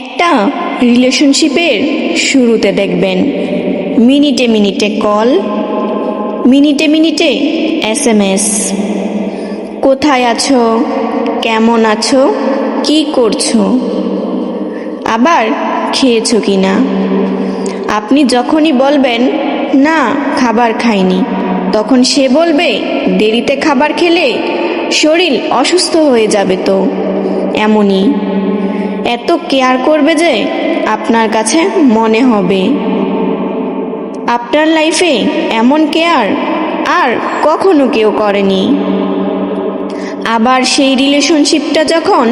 একটা রিলেশনশিপের শুরুতে দেখবেন মিনিটে মিনিটে কল, মিনিটে মিনিটে SMS, কোথায় আছো, কেমন আছো, কি করছো, আবার খেয়েছো কি না। আপনি যখনই বলবেন না খাবার খাইনি, তখন সে বলবে দেরিতে খাবার খেলে শরীর অসুস্থ হয়ে যাবে তো। এমনই এত কেয়ার করবে যে আপনার কাছে মনে হবে আপনার লাইফে এমন কেয়ার আর কখনো কেউ করেনি। আবার সেই রিলেশনশিপটা যখন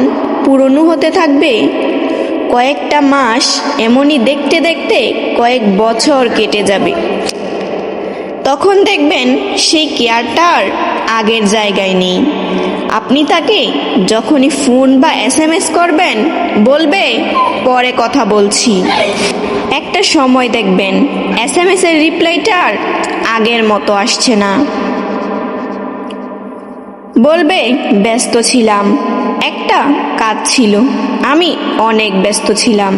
পুরনো হতে থাকবে, কয়েকটা মাস এমনই দেখতে দেখতে কয়েক বছর কেটে যাবে, তখন দেখবেন সেই কেয়ারটা আর আগের জায়গায় নেই। আপনি তাকে যখনই ফোন বা SMS করবেন বলবে পরে কথা বলছি। একটা সময় দেখবেন SMS এর রিপ্লাইটা আর আগের মতো আসছে না, বলবে ব্যস্ত ছিলাম, একটা কাজ ছিল, আমি অনেক ব্যস্ত ছিলাম।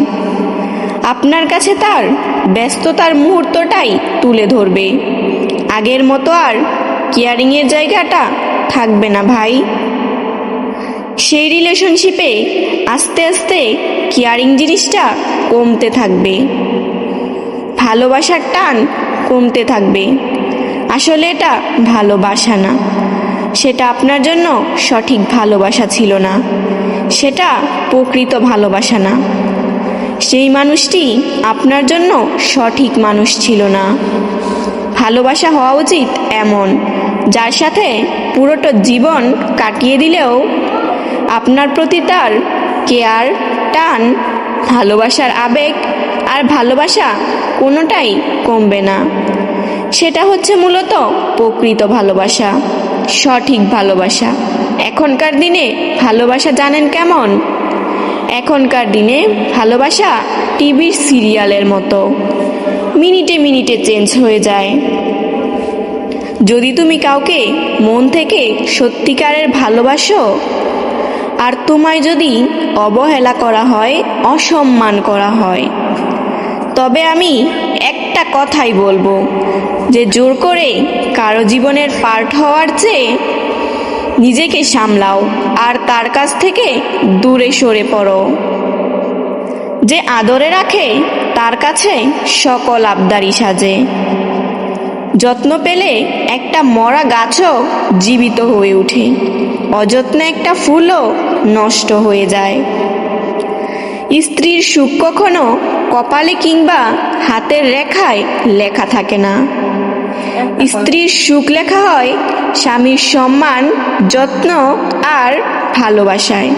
আপনার কাছে তার ব্যস্ততার মুহূর্তটাই তুলে ধরবে, আগের মতো আর কেয়ারিংয়ের জায়গাটা থাকবে না ভাই। সেই রিলেশনশিপে আস্তে আস্তে কেয়ারিং জিনিসটা কমতে থাকবে, ভালোবাসার টান কমতে থাকবে। আসলে এটা ভালোবাসা না, সেটা আপনার জন্য সঠিক ভালোবাসা ছিল না, সেটা প্রকৃত ভালোবাসা না। সেই মানুষটি আপনার জন্য সঠিক মানুষ ছিল না। ভালোবাসা হওয়া উচিত এমন, যার সাথে পুরোটা জীবন কাটিয়ে দিলেও আপনার প্রতি তার কেয়ার, টান, ভালোবাসার আবেগ আর ভালোবাসা কোনোটাই কমবে না। সেটা হচ্ছে মূলত প্রকৃত ভালোবাসা, সঠিক ভালোবাসা। এখনকার দিনে ভালোবাসা জানেন কেমন? এখনকার দিনে ভালোবাসা টিভির সিরিয়ালের মতো, মিনিটে মিনিটে চেঞ্জ হয়ে যায়। যদি তুমি কাউকে মন থেকে সত্যিকারের ভালোবাসো আর তোমায় যদি অবহেলা করা হয়, অসম্মান করা হয়, তবে আমি একটা কথাই বলবো যে জোর করে কারো জীবনের পার্ট হওয়ার চেয়ে নিজেকে সামলাও আর তার কাছ থেকে দূরে সরে পড়ো। যে আদরে রাখে তার কাছে সকল আবদারি সাজে। যত্ন পেলে একটা মরা গাছও জীবিত হয়ে ওঠে, অযত্নে একটা ফুলও নষ্ট হয়ে যায়। স্ত্রীর সুখ কখনো কপালে কিংবা হাতের রেখায় লেখা থাকে না। স্ত্রীর সুখ লেখা হয় স্বামীর সম্মান, যত্ন আর ভালোবাসায়।